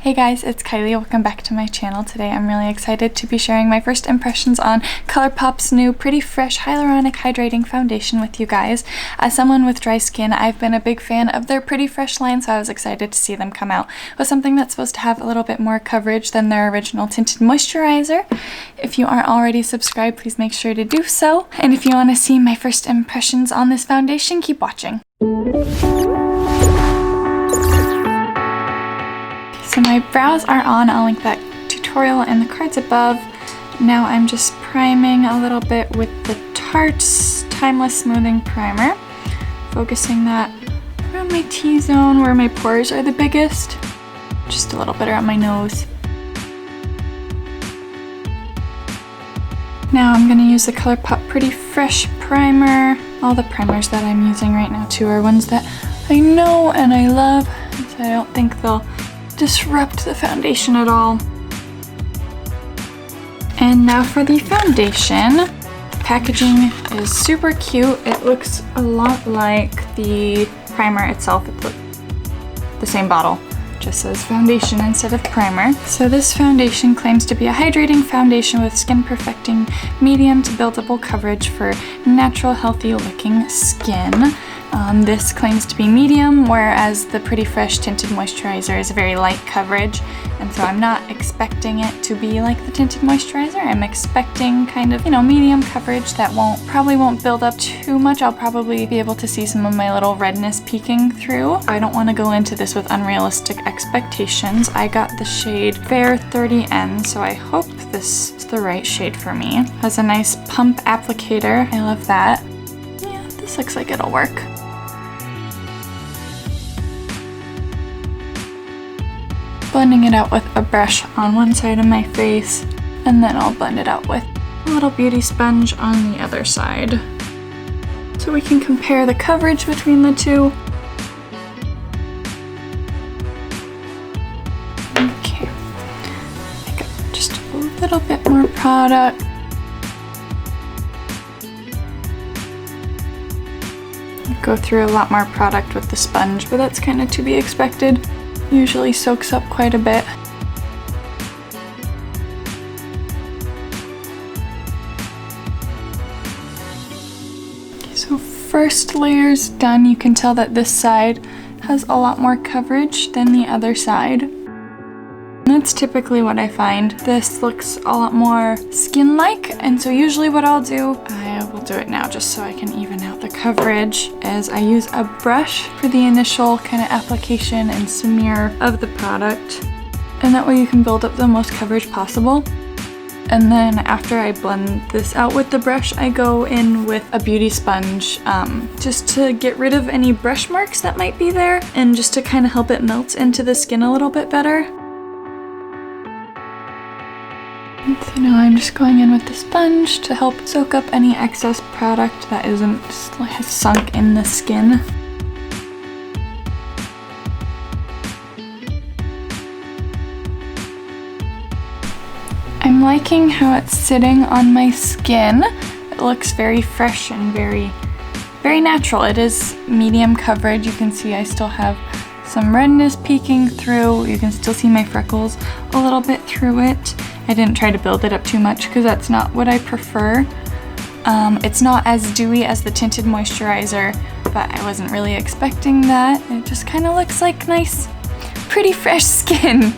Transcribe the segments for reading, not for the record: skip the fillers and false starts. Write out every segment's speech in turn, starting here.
Hey guys, it's Kylie. Welcome back to my channel. Today I'm really excited to be sharing my first impressions on Colourpop's new Pretty Fresh Hyaluronic Hydrating Foundation with you guys. As someone with dry skin, I've been a big fan of their Pretty Fresh line, so I was excited to see them come out with something that's supposed to have a little bit more coverage than their original tinted moisturizer. If you aren't already subscribed, please make sure to do so. And if you want to see my first impressions on this foundation, keep watching. So my brows are on. I'll link that tutorial in the cards above. Now I'm just priming a little bit with the Tarte's Timeless Smoothing Primer. Focusing that around my T-zone where my pores are the biggest. Just a little bit around my nose. Now I'm going to use the Colourpop Pretty Fresh Primer. All the primers that I'm using right now too are ones that I know and I love, so I don't think they'll disrupt the foundation at all. And now for the foundation. The packaging is super cute. It looks a lot like the primer itself. It's the same bottle, just says foundation instead of primer. So this foundation claims to be a hydrating foundation with skin perfecting medium to buildable coverage for natural healthy looking skin. This claims to be medium, whereas the Pretty Fresh tinted moisturizer is a very light coverage, and so I'm not expecting it to be like the tinted moisturizer. I'm expecting kind of, medium coverage that probably won't build up too much. I'll probably be able to see some of my little redness peeking through. I don't want to go into this with unrealistic expectations. I got the shade Fair 30N, so I hope this is the right shade for me. Has a nice pump applicator. I love that. Yeah, this looks like it'll work. Blending it out with a brush on one side of my face, and then I'll blend it out with a little beauty sponge on the other side. So we can compare the coverage between the two. Okay, pick up just a little bit more product. Go through a lot more product with the sponge, but that's kind of to be expected. Usually soaks up quite a bit. Okay, so first layer's done. You can tell that this side has a lot more coverage than the other side. That's typically what I find. This looks a lot more skin-like, and so usually what I'll do, I will do it now just so I can even out the coverage, is I use a brush for the initial kind of application and smear of the product, and that way you can build up the most coverage possible. And then after I blend this out with the brush, I go in with a beauty sponge just to get rid of any brush marks that might be there, and just to kind of help it melt into the skin a little bit better. So now I'm just going in with the sponge to help soak up any excess product that has sunk in the skin. I'm liking how it's sitting on my skin. It looks very fresh and very, very natural. It is medium coverage. You can see I still have some redness peeking through. You can still see my freckles a little bit through it. I didn't try to build it up too much because that's not what I prefer. It's not as dewy as the tinted moisturizer, but I wasn't really expecting that. It just kind of looks like nice, pretty fresh skin.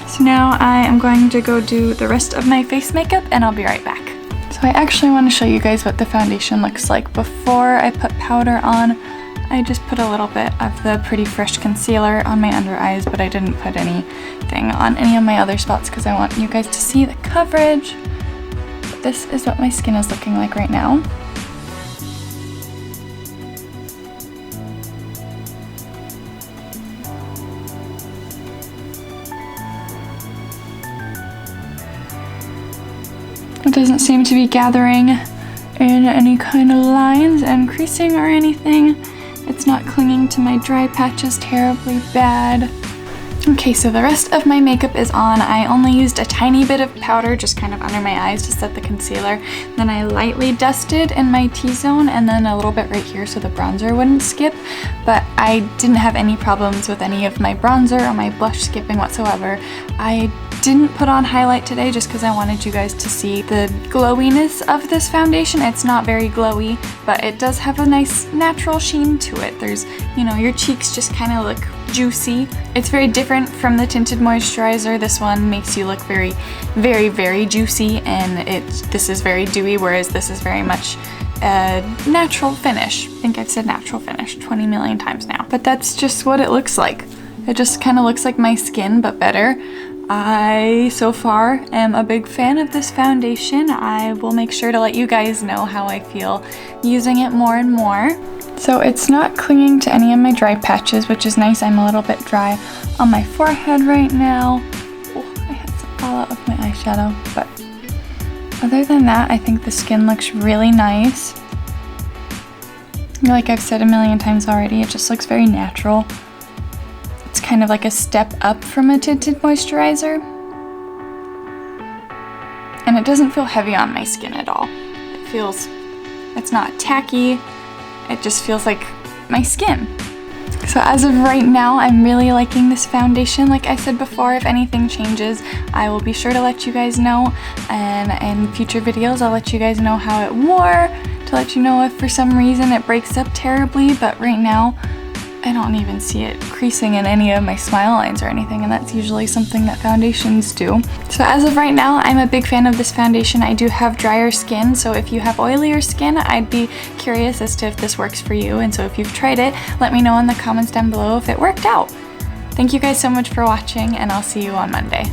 So now I am going to go do the rest of my face makeup, and I'll be right back. So I actually want to show you guys what the foundation looks like before I put powder on. I just put a little bit of the Pretty Fresh concealer on my under eyes, but I didn't put anything on any of my other spots because I want you guys to see the coverage. But this is what my skin is looking like right now. It doesn't seem to be gathering in any kind of lines and creasing or anything. It's not clinging to my dry patches terribly bad. Okay, so the rest of my makeup is on. I only used a tiny bit of powder just kind of under my eyes to set the concealer. Then I lightly dusted in my T-zone and then a little bit right here so the bronzer wouldn't skip. But I didn't have any problems with any of my bronzer or my blush skipping whatsoever. I didn't put on highlight today just because I wanted you guys to see the glowiness of this foundation. It's not very glowy, but it does have a nice natural sheen to it. There's, you know, your cheeks just kind of look juicy. It's very different from the tinted moisturizer. This one makes you look very, very, very juicy, and this is very dewy, whereas this is very much a natural finish. I think I've said natural finish 20 million times now, but that's just what it looks like. It just kind of looks like my skin, but better. I, so far, am a big fan of this foundation. I will make sure to let you guys know how I feel using it more and more. So it's not clinging to any of my dry patches, which is nice. I'm a little bit dry on my forehead right now. Oh, I had some fallout of my eyeshadow, but other than that, I think the skin looks really nice. Like I've said a million times already, it just looks very natural. It's kind of like a step up from a tinted moisturizer. And it doesn't feel heavy on my skin at all. It's not tacky. It just feels like my skin. So as of right now, I'm really liking this foundation. Like I said before, if anything changes, I will be sure to let you guys know. And in future videos, I'll let you guys know how it wore, to let you know if for some reason it breaks up terribly. But right now, I don't even see it creasing in any of my smile lines or anything, and that's usually something that foundations do. So as of right now, I'm a big fan of this foundation. I do have drier skin, so if you have oilier skin, I'd be curious as to if this works for you. And so if you've tried it, let me know in the comments down below if it worked out. Thank you guys so much for watching, and I'll see you on Monday.